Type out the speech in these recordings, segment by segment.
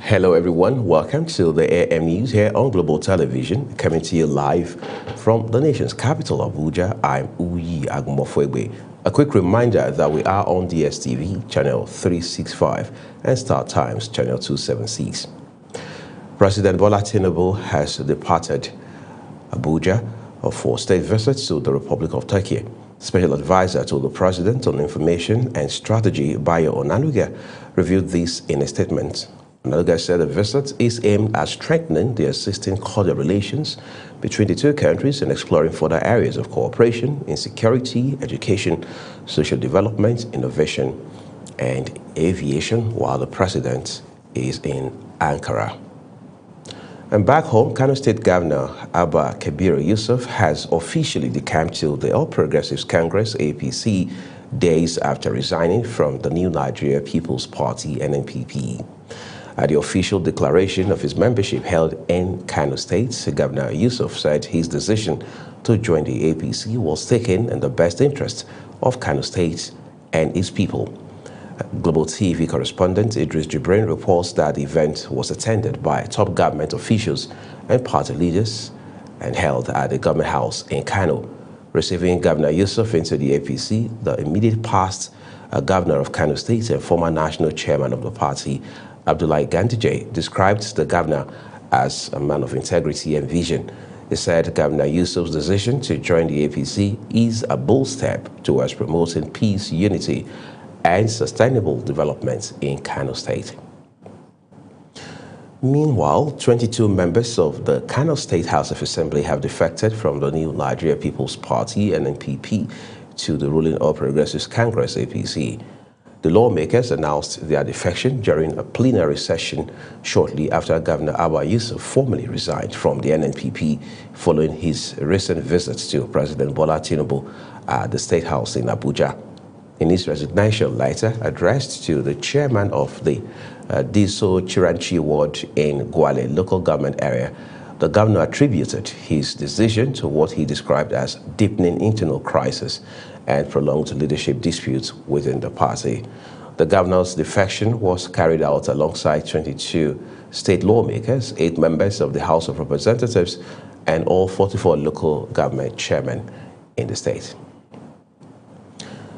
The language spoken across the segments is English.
Hello everyone, welcome to the AM News here on Global Television, coming to you live from the nation's capital, Abuja. I'm Uyi Agumofwebe. A quick reminder that we are on DSTV, channel 365, and Star Times, channel 276. President Bola Tinubu has departed Abuja for state visits to the Republic of Turkey. Special advisor to the President on Information and Strategy, Bayo Onanuga, reviewed this in a statement. Onanuga said the visit is aimed at strengthening the existing cordial relations between the two countries and exploring further areas of cooperation in security, education, social development, innovation, and aviation, while the President is in Ankara. And back home, Kano State Governor Abba Kabir Yusuf has officially decamped to the All Progressives Congress (APC) days after resigning from the New Nigeria People's Party (NNPP). At the official declaration of his membership held in Kano State, Governor Yusuf said his decision to join the APC was taken in the best interest of Kano State and its people. Global TV correspondent Idris Jibrin reports that the event was attended by top government officials and party leaders and held at the government house in Kano. Receiving Governor Yusuf into the APC, the immediate past governor of Kano State and former national chairman of the party, Abdullahi Ganduje, described the governor as a man of integrity and vision. He said Governor Yusuf's decision to join the APC is a bold step towards promoting peace, unity, and sustainable development in Kano State. Meanwhile, 22 members of the Kano State House of Assembly have defected from the New Nigeria People's Party (NNPP) to the ruling All Progressives Congress (APC). The lawmakers announced their defection during a plenary session shortly after Governor Abba Yusuf formally resigned from the NNPP following his recent visits to President Bola Tinubu at the State House in Abuja. In his resignation letter addressed to the chairman of the Diso Chiranchi ward in Gwale local government area, the governor attributed his decision to what he described as deepening internal crisis and prolonged leadership disputes within the party. The governor's defection was carried out alongside 22 state lawmakers, 8 members of the House of Representatives, and all 44 local government chairmen in the state.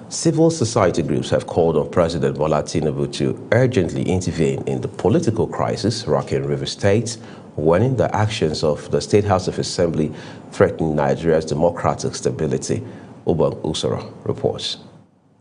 Civil society groups have called on President Bola Tinubu to urgently intervene in the political crisis rocking Rivers State, warning the actions of the State House of Assembly threaten Nigeria's democratic stability. Ubang Usoro reports.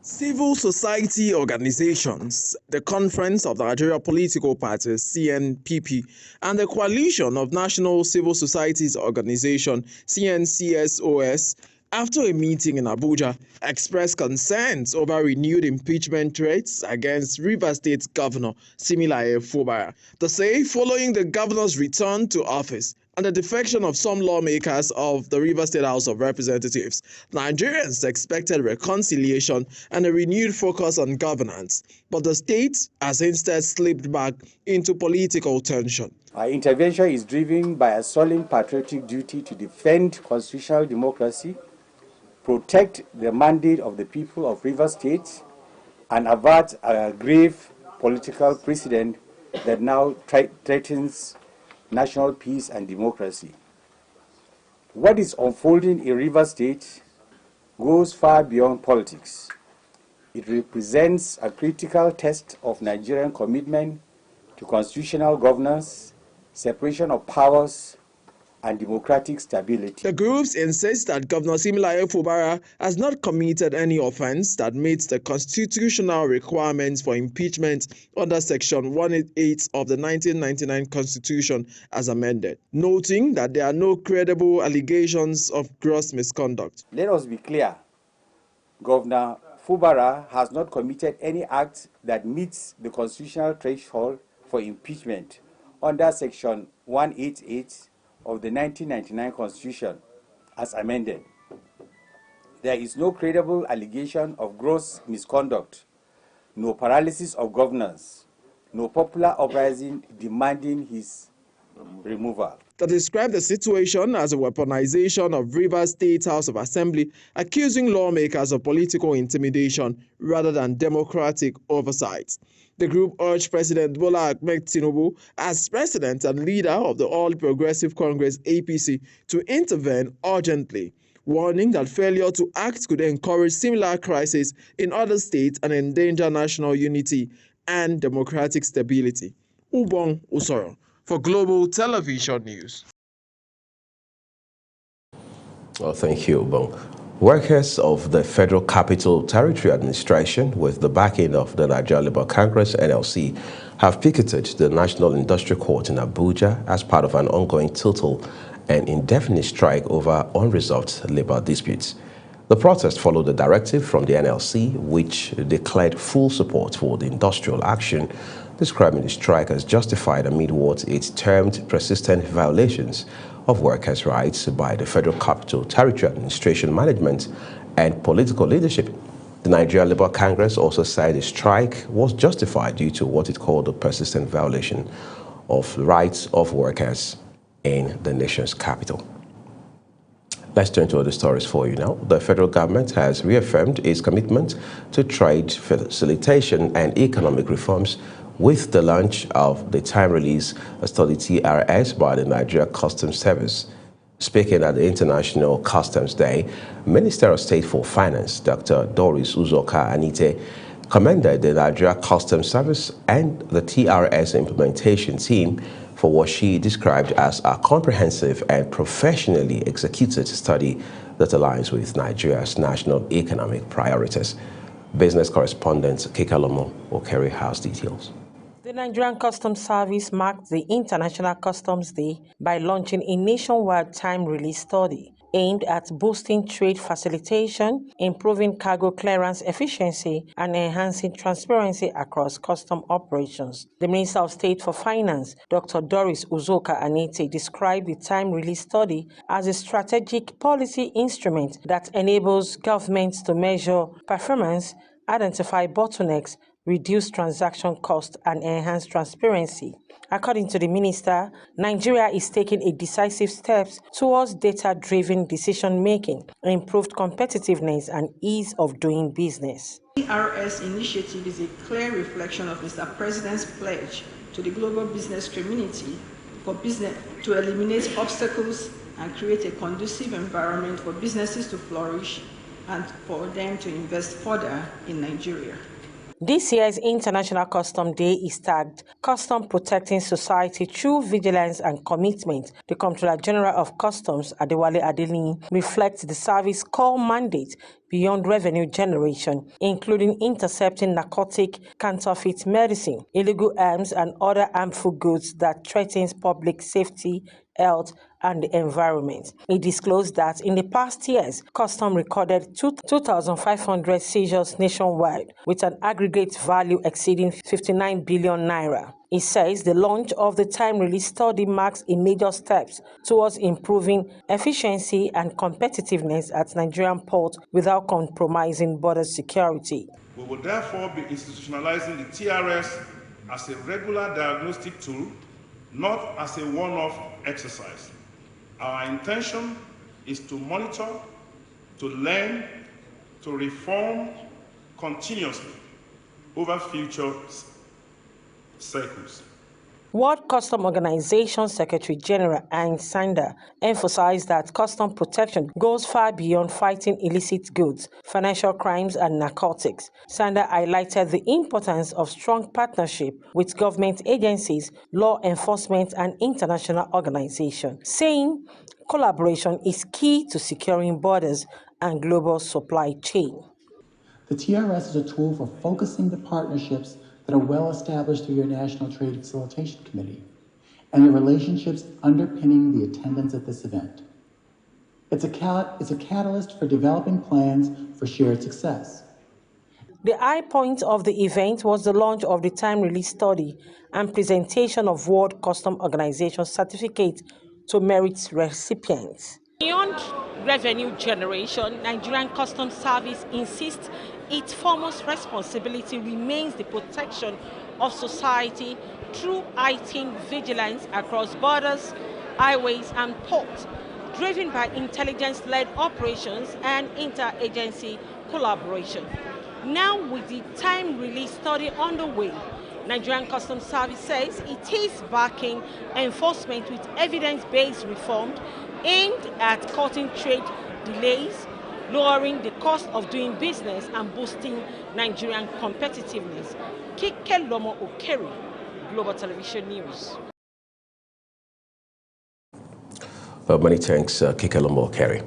Civil society organizations, the Conference of Nigeria Political Parties (CNPP) and the Coalition of National Civil Societies Organization (CNCSOS), after a meeting in Abuja, expressed concerns over renewed impeachment threats against Rivers State Governor Similaye Fubara. They say following the governor's return to office and the defection of some lawmakers of the Rivers State House of Representatives, Nigerians expected reconciliation and a renewed focus on governance, but the state has instead slipped back into political tension. Our intervention is driven by a solemn patriotic duty to defend constitutional democracy, protect the mandate of the people of Rivers State, and avert a grave political precedent that now threatens national peace and democracy. What is unfolding in Rivers State goes far beyond politics. It represents a critical test of Nigerian commitment to constitutional governance, separation of powers, and democratic stability. The groups insist that Governor Similaye Fubara has not committed any offense that meets the constitutional requirements for impeachment under Section 188 of the 1999 Constitution as amended, noting that there are no credible allegations of gross misconduct. Let us be clear. Governor Fubara has not committed any act that meets the constitutional threshold for impeachment under Section 188 of the 1999 Constitution as amended. There is no credible allegation of gross misconduct, no paralysis of governance, no popular uprising demanding his removal. They described the situation as a weaponization of Rivers State House of Assembly, accusing lawmakers of political intimidation rather than democratic oversight. The group urged President Bola Ahmed Tinubu, as president and leader of the All Progressive Congress (APC), to intervene urgently, warning that failure to act could encourage similar crises in other states and endanger national unity and democratic stability. Ubong Usoro for Global Television News. Well, thank you, Ubong. Workers of the Federal Capital Territory Administration, with the backing of the Nigeria Labour Congress (NLC), have picketed the National Industrial Court in Abuja as part of an ongoing total and indefinite strike over unresolved labor disputes. The protest followed a directive from the NLC, which declared full support for the industrial action, describing the strike as justified amid what it termed persistent violations of workers' rights by the Federal Capital Territory Administration management and political leadership. The Nigeria Labour Congress also said the strike was justified due to what it called a persistent violation of the rights of workers in the nation's capital. Let's turn to other stories for you now. The federal government has reaffirmed its commitment to trade facilitation and economic reforms with the launch of the time-release study TRS by the Nigeria Customs Service. Speaking at the International Customs Day, Minister of State for Finance, Dr. Doris Uzoka Anite, commended the Nigeria Customs Service and the TRS implementation team for what she described as a comprehensive and professionally executed study that aligns with Nigeria's national economic priorities. Business correspondent Kekalomo Okere has details. The Nigerian Customs Service marked the International Customs Day by launching a nationwide time-release study aimed at boosting trade facilitation, improving cargo clearance efficiency, and enhancing transparency across custom operations. The Minister of State for Finance, Dr. Doris Uzoka Anite, described the time-release study as a strategic policy instrument that enables governments to measure performance, identify bottlenecks, reduce transaction costs, and enhance transparency. According to the minister, Nigeria is taking a decisive steps towards data-driven decision-making, improved competitiveness, and ease of doing business. The TRS initiative is a clear reflection of Mr. President's pledge to the global business community for business to eliminate obstacles and create a conducive environment for businesses to flourish and for them to invest further in Nigeria. This year's International Customs Day is tagged Custom Protecting Society Through Vigilance and Commitment. The Comptroller General of Customs, Adewale Adelini, reflects the service's core mandate beyond revenue generation, including intercepting narcotic, counterfeit medicine, illegal arms, and other harmful goods that threatens public safety, health, and the environment. It disclosed that in the past years, Customs recorded 2,500 seizures nationwide, with an aggregate value exceeding 59 billion naira. It says the launch of the time-release study marks a major step towards improving efficiency and competitiveness at Nigerian ports without compromising border security. We will therefore be institutionalizing the TRS as a regular diagnostic tool, not as a one-off exercise. Our intention is to monitor, to learn, to reform continuously over future cycles. World Customs Organization Secretary General Hein Sander emphasized that custom protection goes far beyond fighting illicit goods, financial crimes, and narcotics. Sander highlighted the importance of strong partnership with government agencies, law enforcement, and international organizations, saying collaboration is key to securing borders and global supply chain. The TRS is a tool for focusing the partnerships that are well established through your National Trade Facilitation Committee and the relationships underpinning the attendance at this event. It's a catalyst for developing plans for shared success. The high point of the event was the launch of the time-release study and presentation of World Customs Organization certificate to merit recipients. Beyond revenue generation, Nigerian Customs Service insists its foremost responsibility remains the protection of society through heightened vigilance across borders, highways, and ports, driven by intelligence-led operations and interagency collaboration. Now, with the time-release study underway, Nigerian Customs Service says it is backing enforcement with evidence-based reform aimed at cutting trade delays, lowering the cost of doing business and boosting Nigerian competitiveness. Kike Lomo Okeri, Global Television News. Many thanks, Kike Lomo Okeri.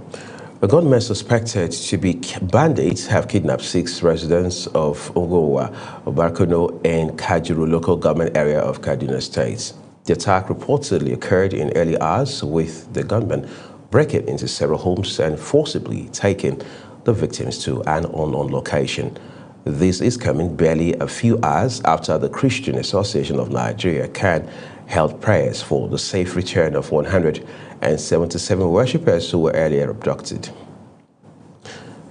A gunman suspected to be bandits have kidnapped 6 residents of Ogowa, Barkono, and Kajuru local government area of Kaduna State. The attack reportedly occurred in early hours, with the gunmen breaking into several homes and forcibly taking the victims to an unknown location. This is coming barely a few hours after the Christian Association of Nigeria, CAN, held prayers for the safe return of 177 worshippers who were earlier abducted.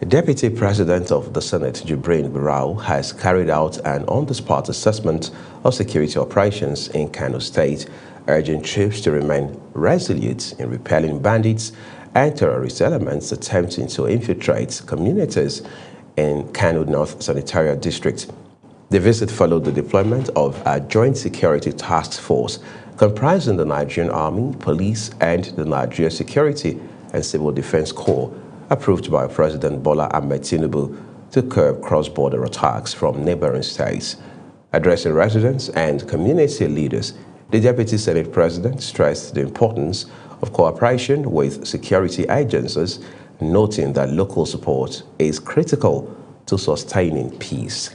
The Deputy President of the Senate, Jibrin Barau, has carried out an on-the-spot assessment of security operations in Kano State, urging troops to remain resolute in repelling bandits and terrorist elements attempting to infiltrate communities in Kano North Sanitarial District. The visit followed the deployment of a joint security task force comprising the Nigerian Army, Police, and the Nigeria Security and Civil Defense Corps, approved by President Bola Ahmed Tinubu to curb cross-border attacks from neighboring states. Addressing residents and community leaders, the Deputy Senate President stressed the importance of cooperation with security agencies, noting that local support is critical to sustaining peace.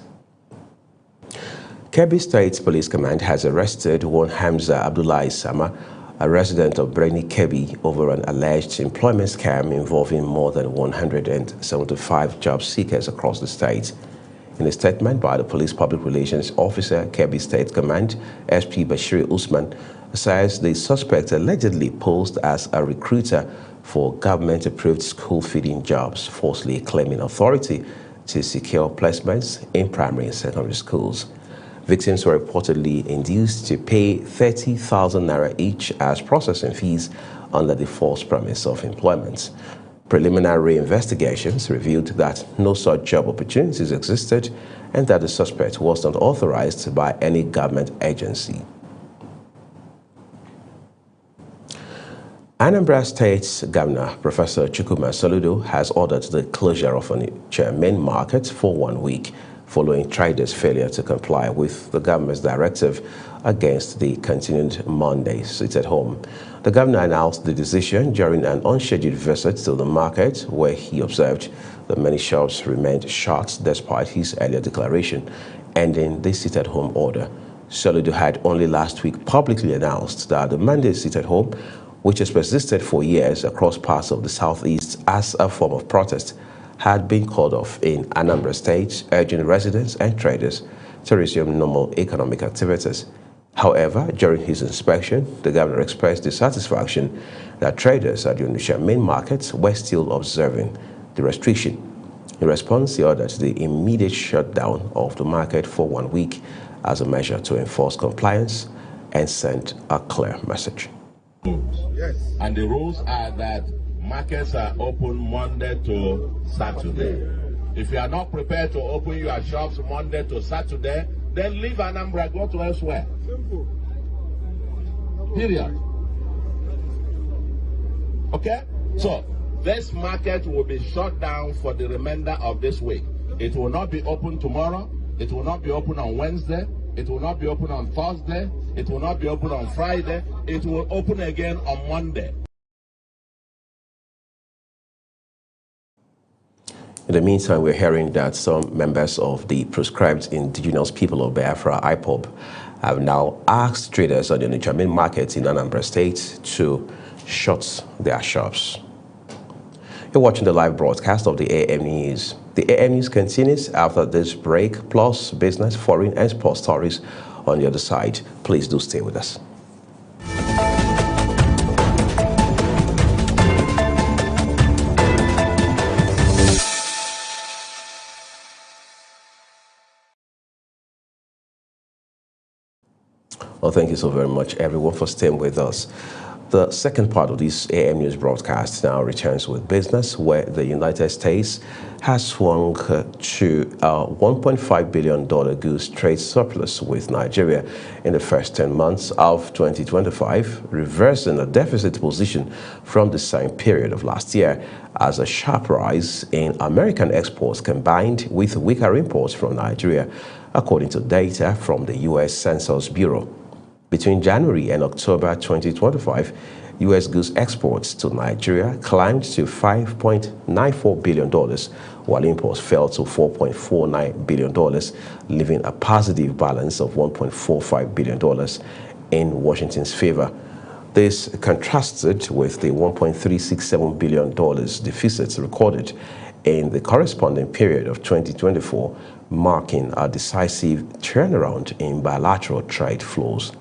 Kebbi State Police Command has arrested one Hamza Abdullahi Sama, a resident of Breni Kebbi, over an alleged employment scam involving more than 175 job seekers across the state. In a statement by the Police Public Relations Officer, Kebbi State Command, SP Bashir Usman, says the suspect allegedly posed as a recruiter for government-approved school-feeding jobs, falsely claiming authority to secure placements in primary and secondary schools. Victims were reportedly induced to pay 30,000 naira each as processing fees under the false premise of employment. Preliminary investigations revealed that no such job opportunities existed and that the suspect was not authorized by any government agency. Anambra State's Governor, Professor Chukwuma Soludo, has ordered the closure of Onitsha main market for 1 week, following traders' failure to comply with the government's directive against the continued Monday sit-at-home. The governor announced the decision during an unscheduled visit to the market, where he observed that many shops remained shut despite his earlier declaration ending the sit-at-home order. Soludo had only last week publicly announced that the Monday sit-at-home, which has persisted for years across parts of the southeast as a form of protest, had been called off in Anambra State, urging residents and traders to resume normal economic activities. However, during his inspection, the governor expressed dissatisfaction that traders at the Onitsha main market were still observing the restriction. In response, he ordered the immediate shutdown of the market for 1 week as a measure to enforce compliance and send a clear message. Yes. And the rules are that markets are open Monday to Saturday. If you are not prepared to open your shops Monday to Saturday, then leave Anambra, go to elsewhere. Simple. Period. Okay? So, this market will be shut down for the remainder of this week. It will not be open tomorrow. It will not be open on Wednesday. It will not be open on Thursday. It will not be open on Friday. It will open again on Monday. In the meantime, we're hearing that some members of the proscribed indigenous people of Biafra, IPOB, have now asked traders on the Onitsha main market in Anambra State to shut their shops. You're watching the live broadcast of the AM News. The AM News continues after this break, plus business, foreign, and sports stories on the other side. Please do stay with us. Well, thank you so very much, everyone, for staying with us. The second part of this AM News broadcast now returns with business, where the United States has swung to a $1.5 billion goods trade surplus with Nigeria in the first 10 months of 2025, reversing a deficit position from the same period of last year, as a sharp rise in American exports combined with weaker imports from Nigeria, according to data from the U.S. Census Bureau. Between January and October 2025, U.S. goods exports to Nigeria climbed to $5.94 billion, while imports fell to $4.49 billion, leaving a positive balance of $1.45 billion in Washington's favor. This contrasted with the $1.367 billion deficit recorded in the corresponding period of 2024, marking a decisive turnaround in bilateral trade flows.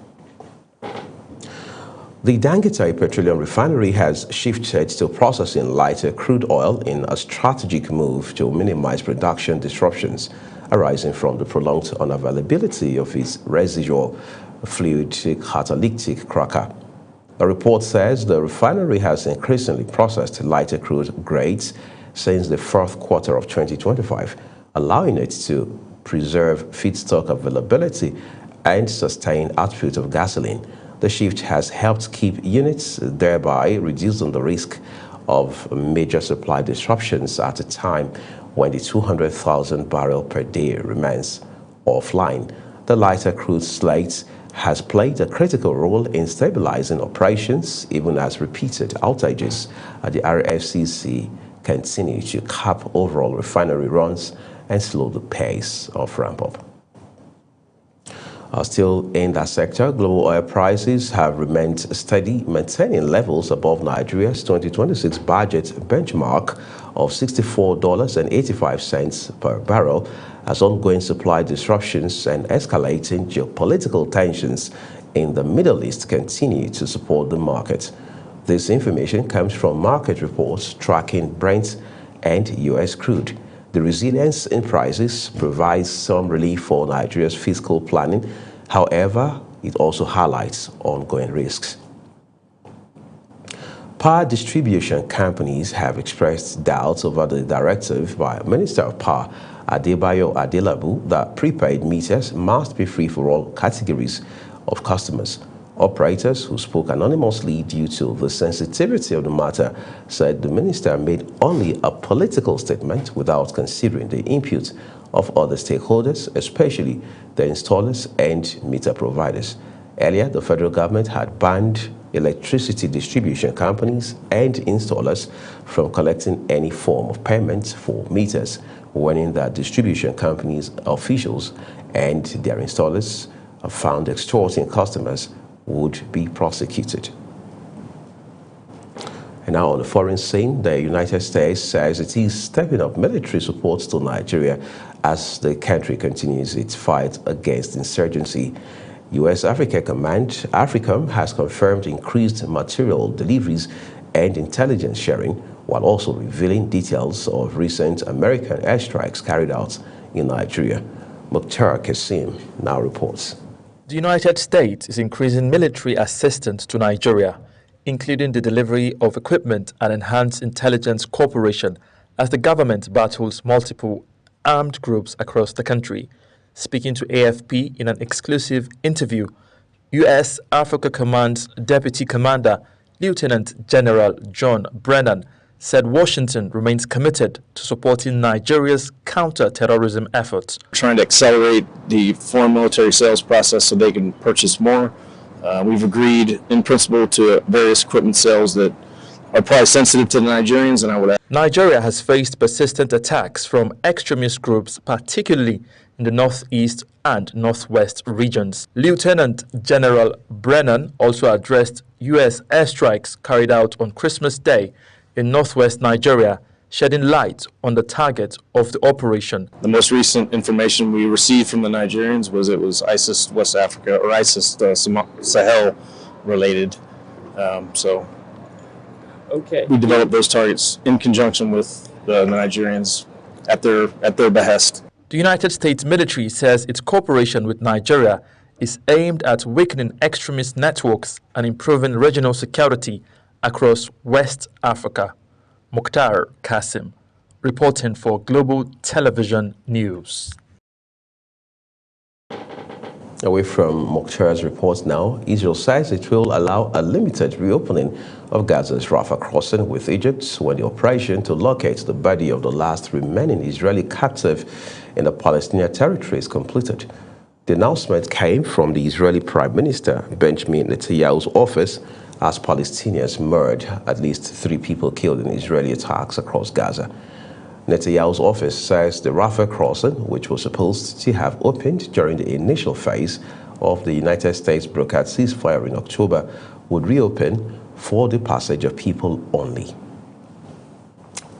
The Dangote Petroleum Refinery has shifted to processing lighter crude oil in a strategic move to minimize production disruptions arising from the prolonged unavailability of its residual fluid catalytic cracker. The report says the refinery has increasingly processed lighter crude grades since the fourth quarter of 2025, allowing it to preserve feedstock availability and sustain output of gasoline. The shift has helped keep units, thereby reducing the risk of major supply disruptions at a time when the 200,000 barrel per day remains offline. The lighter crude slate has played a critical role in stabilizing operations, even as repeated outages at the RFCC continue to cap overall refinery runs and slow the pace of ramp-up. Still in that sector, global oil prices have remained steady, maintaining levels above Nigeria's 2026 budget benchmark of $64.85 per barrel, as ongoing supply disruptions and escalating geopolitical tensions in the Middle East continue to support the market. This information comes from market reports tracking Brent and U.S. crude. The resilience in prices provides some relief for Nigeria's fiscal planning. However, it also highlights ongoing risks. Power distribution companies have expressed doubts over the directive by Minister of Power Adebayo Adelabu that prepaid meters must be free for all categories of customers. Operators who spoke anonymously due to the sensitivity of the matter said the minister made only a political statement without considering the input of other stakeholders, especially the installers and meter providers. Earlier, the federal government had banned electricity distribution companies and installers from collecting any form of payment for meters, warning that distribution companies' officials and their installers found extorting customers would be prosecuted. And now on the foreign scene, the United States says it is stepping up military support to Nigeria as the country continues its fight against insurgency. U.S. Africa Command, AFRICOM, has confirmed increased material deliveries and intelligence sharing, while also revealing details of recent American airstrikes carried out in Nigeria. Mukhtar Kasim now reports. The United States is increasing military assistance to Nigeria, including the delivery of equipment and enhanced intelligence cooperation as the government battles multiple armed groups across the country. Speaking to AFP in an exclusive interview, U.S. Africa Command's Deputy Commander, Lieutenant General John Brennan, said Washington remains committed to supporting Nigeria's counter-terrorism efforts. Trying to accelerate the foreign military sales process so they can purchase more. We've agreed in principle to various equipment sales that are probably sensitive to the Nigerians, and I would add. Nigeria has faced persistent attacks from extremist groups, particularly in the northeast and northwest regions. Lieutenant General Brennan also addressed U.S. airstrikes carried out on Christmas Day in northwest Nigeria, shedding light on the target of the operation. The most recent information we received from the Nigerians was it was ISIS West Africa or ISIS Sahel related. We developed those targets in conjunction with the Nigerians at their behest. The United States military says its cooperation with Nigeria is aimed at weakening extremist networks and improving regional security across West Africa. Mukhtar Kasim, reporting for Global Television News. Away from Mukhtar's reports now, Israel says it will allow a limited reopening of Gaza's Rafah crossing with Egypt when the operation to locate the body of the last remaining Israeli captive in the Palestinian territory is completed. The announcement came from the Israeli Prime Minister Benjamin Netanyahu's office as Palestinians mourned at least 3 people killed in Israeli attacks across Gaza. Netanyahu's office says the Rafah crossing, which was supposed to have opened during the initial phase of the United States brokered ceasefire in October, would reopen for the passage of people only.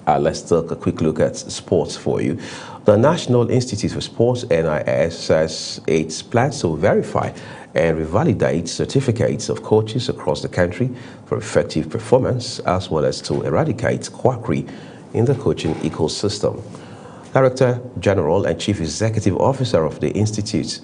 Let's take a quick look at sports for you. The National Institute for Sports, NIS, says it plans to verify and revalidate certificates of coaches across the country for effective performance, as well as to eradicate quackery in the coaching ecosystem. Director General and Chief Executive Officer of the Institute,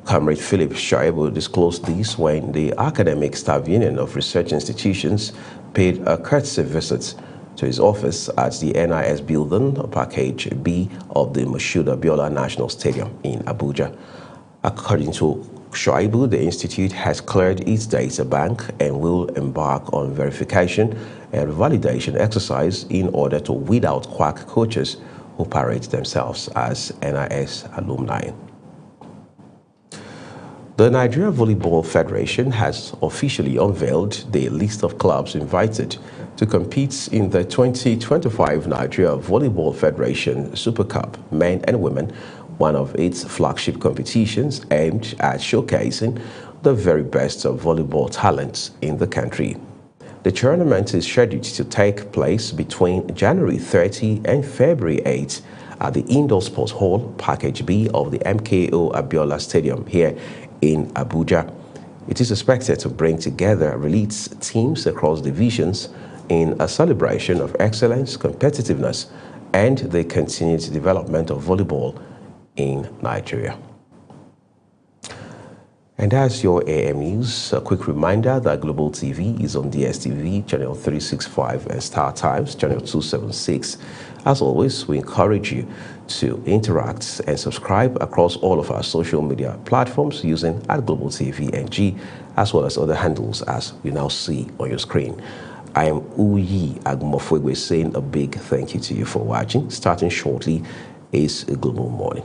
Comrade Philip Shaibu, disclosed this when the Academic Staff Union of Research Institutions paid a courtesy visit to his office at the NIS building, Package B of the Moshood Abiola National Stadium in Abuja. According to Shaibu, the Institute has cleared its data bank and will embark on verification and validation exercise in order to weed out quack coaches who parade themselves as NIS alumni. The Nigeria Volleyball Federation has officially unveiled the list of clubs invited to compete in the 2025 Nigeria Volleyball Federation Super Cup, men and women, one of its flagship competitions aimed at showcasing the very best of volleyball talents in the country. The tournament is scheduled to take place between January 30 and February 8 at the Indoor Sports Hall, Package B of the MKO Abiola Stadium here in Abuja. It is expected to bring together elite teams across divisions in a celebration of excellence, competitiveness, and the continued development of volleyball in Nigeria. And that's your AM News. A quick reminder that Global TV is on DSTV, channel 365, and Star Times, channel 276. As always, we encourage you to interact and subscribe across all of our social media platforms using @Global TV NG, as well as other handles as you now see on your screen. I am Uyi Agumofwegwe saying a big thank you to you for watching. Starting shortly is a Global Morning.